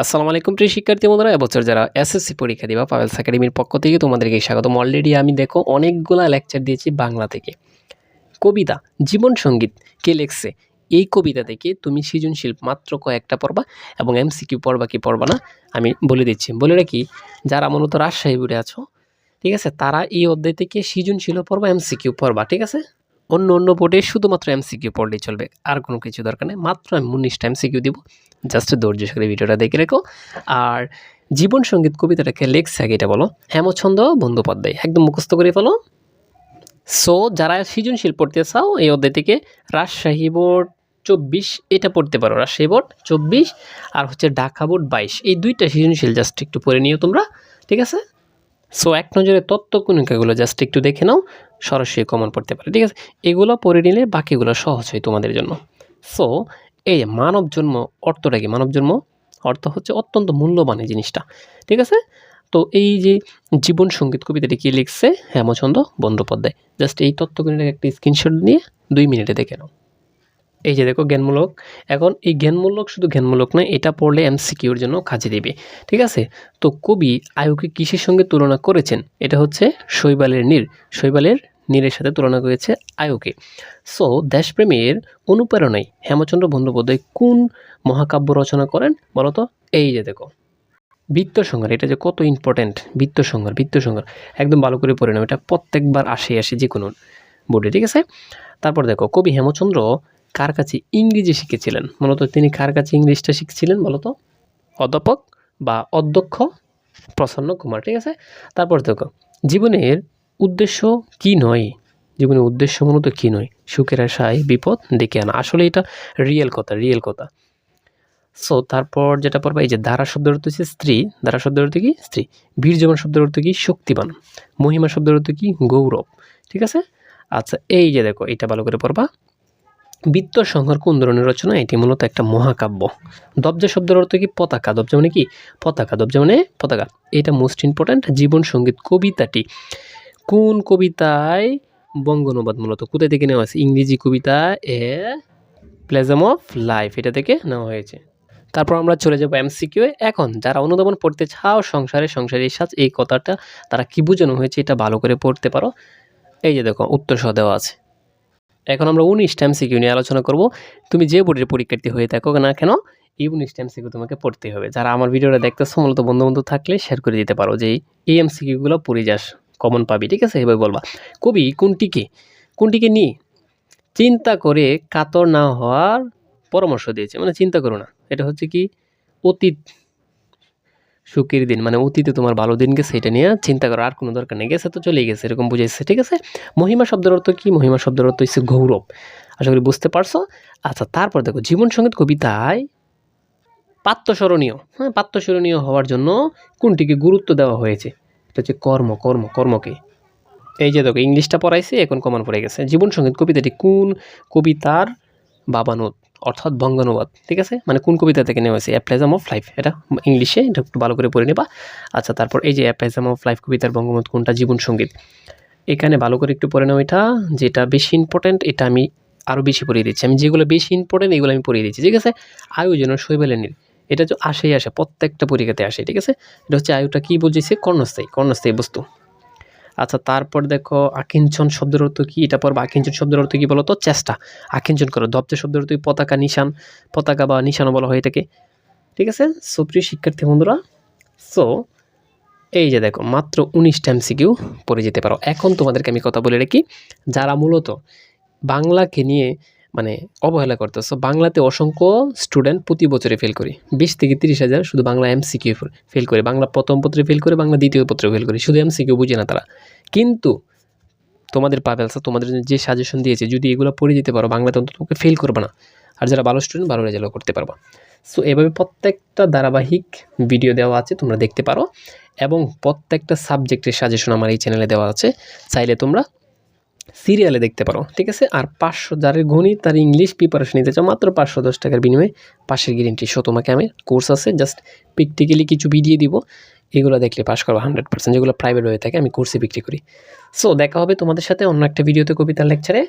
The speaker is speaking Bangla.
আসসালামু আলাইকুম প্রিয় শিক্ষার্থী বন্ধুরা, এবছর যারা এসএসসি পরীক্ষা দিবা পাভেলস একাডেমির পক্ষ থেকে তোমাদেরকে স্বাগতম। অলরেডি আমি দেখো অনেকগুলা লেকচার দিয়েছি বাংলা থেকে। কবিতা জীবন সঙ্গীত কে লেখছে, এই কবিতা থেকে তুমি সৃজনশীল মাত্র কয়েকটা পড়বা এবং এমসিকিউ পড়বা কি পড়বা না আমি বলে দিচ্ছি। বলে রাখি, যারা মূলত রাজশাহী বোর্ডে আছো, ঠিক আছে, তারা এই অধ্যায় থেকে সৃজনশীল পড়বা, এমসিকিউ পড়বা, ঠিক আছে। অন্য বোর্ডে শুধুমাত্র এমসিকিউ পড়লেই চলবে, আর কোনো কিছু দরকার নেই। মাত্র আমি 19টা এমসিকিউ দিব, জাস্ট ধৈর্য সহকারে ভিডিওটা দেখে রেখো। আর জীবন সঙ্গীত কবিতাটাকে লেখছে আগে এটা বলো, হেমচন্দ বন্দ্যোপাধ্যায়, একদম মুখস্থ করে ফেলো। সো যারা সৃজনশীল পড়তে চাও এই অধ্যায় থেকে রাজশাহী বোর্ড 24 এটা পড়তে পারো, রাজশাহী বোর্ড 24 আর হচ্ছে ঢাকা বোর্ড 22, এই দুইটা সৃজনশীল জাস্ট একটু পড়ে নিও তোমরা, ঠিক আছে। সো এক নজরে তত্ত্বকণিকাগুলো জাস্ট একটু দেখে নাও, সরাসরি কমন পড়তে পারে, ঠিক আছে। এগুলো পড়ে নিলে বাকিগুলো সহজ হয় তোমাদের জন্য। সো এই মানব জন্ম অর্থটা কি? মানব জন্ম অর্থ হচ্ছে অত্যন্ত মূল্যবান এই জিনিসটা, ঠিক আছে। তো এই যে জীবন সঙ্গীত কবিতাটি কি লিখছে, হেমচন্দ বন্দ্যোপাধ্যায়, জাস্ট এই তত্ত্বকণিকার একটা স্ক্রিনশট নিয়ে 2 মিনিটে দেখে নাও। এই যে দেখো জ্ঞানমূলক, এখন এই জ্ঞানমূলক শুধু জ্ঞানমূলক নয়, এটা পড়লে এমসিকিউর জন্য কাজে দেবে, ঠিক আছে। তো কবি আয়ুকে কিসের সঙ্গে তুলনা করেছেন? এটা হচ্ছে শৈবালের নীর, শৈবালের নীরের সাথে তুলনা করেছে আয়ুকে। সো দেশপ্রেমের অনুপ্রেরণায় হেমচন্দ্র বন্দ্যোপাধ্যায় কোন মহাকাব্য রচনা করেন বলতো? এই যে দেখো বৃত্তসংহার, এটা যে কত ইম্পর্টেন্ট, বৃত্তসংহার, বৃত্তসংহার একদম ভালো করে পড়ে নাও, এটা প্রত্যেকবার আসে যে কোনো বোর্ডে, ঠিক আছে। তারপর দেখো কবি হেমচন্দ্র কার কাছে ইংরেজি শিখেছিলেন? মূলত তিনি কার কাছে ইংলিশটা শিখছিলেন বলতো? অধ্যাপক বা অধ্যক্ষ প্রসন্ন কুমার, ঠিক আছে। তারপর দেখো জীবনের উদ্দেশ্য কি নয়, জীবনের উদ্দেশ্য মূলত কি নয়, সুখের আশায় বিপদ ডেকে আনা। আসলে এটা রিয়েল কথা, রিয়েল কথা। সো তারপর যেটা পড়বা, এই যে ধারা শব্দের অর্থ হচ্ছে স্ত্রী, ধারা শব্দের অর্থ কি? স্ত্রী। বীর্যবান শব্দের অর্থ কি? শক্তিবান। মহিমা শব্দের অর্থ কি? গৌরব, ঠিক আছে। আচ্ছা এই যে দেখো এটা ভালো করে পড়বা। বৃত্তসংহার কোন ধরনের রচনা? এটি মূলত একটা মহাকাব্য। দবজা শব্দের অর্থ কি? পতাকা। দবজা মানে কি? পতাকা। দবজা মানে পতাকা। এটা মোস্ট ইম্পর্ট্যান্ট। জীবন সঙ্গীত কবিতাটি কোন কবিতায় বঙ্গানুবাদ মূলত কোথায় থেকে নেওয়া হয়েছে? ইংরেজি কবিতা এ প্লেজম অফ লাইফ, এটা থেকে নেওয়া হয়েছে। তারপর আমরা চলে যাবো এমসিকিউ। এখন যারা অনুধাবন পড়তে চাও, সংসারের সাজ, এই কথাটা তারা কি বোঝানো হয়েছে এটা ভালো করে পড়তে পারো। এই যে দেখো উত্তর সহ দেওয়া আছে। এখন আমরা 19টা এমসিকিউ নিয়ে আলোচনা করব। তুমি যে বোর্ডের পরীক্ষার্থী হয়ে থাকো না কেন, এই 19টা এমসিকিউ তোমাকে পড়তে হবে। যারা আমার ভিডিওটা দেখতেছো মূলত বন্ধু থাকলে শেয়ার করে দিতে পারো যে এই এমসিকিউগুলো পড়ে যাস, কমন পাবি, ঠিক আছে। এভাবে বলবা কবি কোনটিকে নিয়ে চিন্তা করে কাতর না হওয়ার পরামর্শ দিয়েছে। মানে চিন্তা করো না, এটা হচ্ছে কি? অতীত সুখের দিন, মানে অতীতে তোমার ভালো দিন গেছে, এটা নিয়ে চিন্তা করার আর কোনো দরকার নেই, গেছে তো চলেই গেছে, এরকম বুঝাইছে, ঠিক আছে। মহিমা শব্দের অর্থ কি? মহিমা শব্দের অর্থ হচ্ছে গৌরব। আশা করি বুঝতে পারছো। আচ্ছা তারপর দেখো জীবন সঙ্গীত কবিতায় পাত্রস্মরণীয়, হ্যাঁ, পাত্রস্মরণীয় হওয়ার জন্য কোনটিকে গুরুত্ব দেওয়া হয়েছে? এটা হচ্ছে কর্মকে। এই যে দেখো ইংলিশটা পড়াইছে, এখন কমন পড়ে গেছে। জীবন সঙ্গীত কবিতাটি কোন কবিতার বাবানুত অর্থাৎ বঙ্গানুবাদ, ঠিক আছে, মানে কোন কবিতা থেকে নেওয়া হয়েছে? অ্যাপ্লাইজম অফ লাইফ, এটা ইংলিশে, এটা একটু ভালো করে পড়ে নেবা। আচ্ছা তারপর এই যে অ্যাপ্লাইজম অফ লাইফ কবিতার বঙ্গানুবাদ কোনটা? জীবন সঙ্গীত। এখানে ভালো করে একটু পড়ে নাও, এটা যেটা বেশি ইম্পর্টেন্ট এটা আমি আরও বেশি পড়িয়ে দিচ্ছি। আমি যেগুলো বেশি ইম্পর্টেন্ট এগুলো আমি পড়িয়ে দিচ্ছি, ঠিক আছে। আয়োজন শৈবালের নীল, এটা তো আসে প্রত্যেকটা পরীক্ষাতে আসে, ঠিক আছে। এটা হচ্ছে আয়ুটা কি বুঝেছে? কর্ণস্থায়ী বস্তু। আচ্ছা তারপর দেখো আকিঞ্চন শব্দের অর্থ কি? এটা পর আকিঞ্চন শব্দের অর্থ কি বলতো? চেষ্টা, আকিঞ্চন করো। দপ্তর শব্দের অর্থ পতাকা, নিশান, পতাকা বা নিশানও বলা হয় এটাকে, ঠিক আছে। সো প্রিয় শিক্ষার্থী বন্ধুরা, সো এই যে দেখো মাত্র 19টা এমসিকিউ পড়ে যেতে পারো। এখন তোমাদেরকে আমি কথা বলে রাখি, যারা মূলত বাংলাকে নিয়ে মানে অবহেলা করতেছো, বাংলাতে অসংখ্য স্টুডেন্ট প্রতি বছরে ফেল করে, 20 থেকে 30,000 শুধু বাংলা এমসিকিউ ফেল করে, বাংলা প্রথম পত্রে ফেল করে, বাংলা দ্বিতীয় পত্রে ফেল করে, শুধু এমসিকিউ বুঝে না তারা। কিন্তু তোমাদের পাভেলস তোমাদের যে সাজেশন দিয়েছে, যদি এগুলো পড়ে যেতে পারো বাংলাতে, অন্তত তোমাকে ফেল করবে না। আর যারা ভালো স্টুডেন্ট ভালো রেজাল্ট করতে পারবা। সো এভাবে প্রত্যেকটা ধারাবাহিক ভিডিও দেওয়া আছে, তোমরা দেখতে পারো, এবং প্রত্যেকটা সাবজেক্টের সাজেশন আমার এই চ্যানেলে দেওয়া আছে, চাইলে তোমরা সিরিয়ালে দেখতে পারো, ঠিক আছে। আর 500 যাদের গণিত তার ইংলিশ প্রিপারেশন নিতে চাও, মাত্র 510 টাকার বিনিময়ে পাশের গ্যারেন্টি। সো তোমাকে আমি কোর্স আছে, জাস্ট প্র্যাকটিক্যালি কিছু ভিডিও দিব, এগুলো দেখলে পাস করবো 100%। যেগুলো প্রাইভেট হয়ে থাকে আমি কোর্সে বিক্রি করি। সো দেখা হবে তোমাদের সাথে অন্য একটা ভিডিওতে, কবিতার লেকচারে।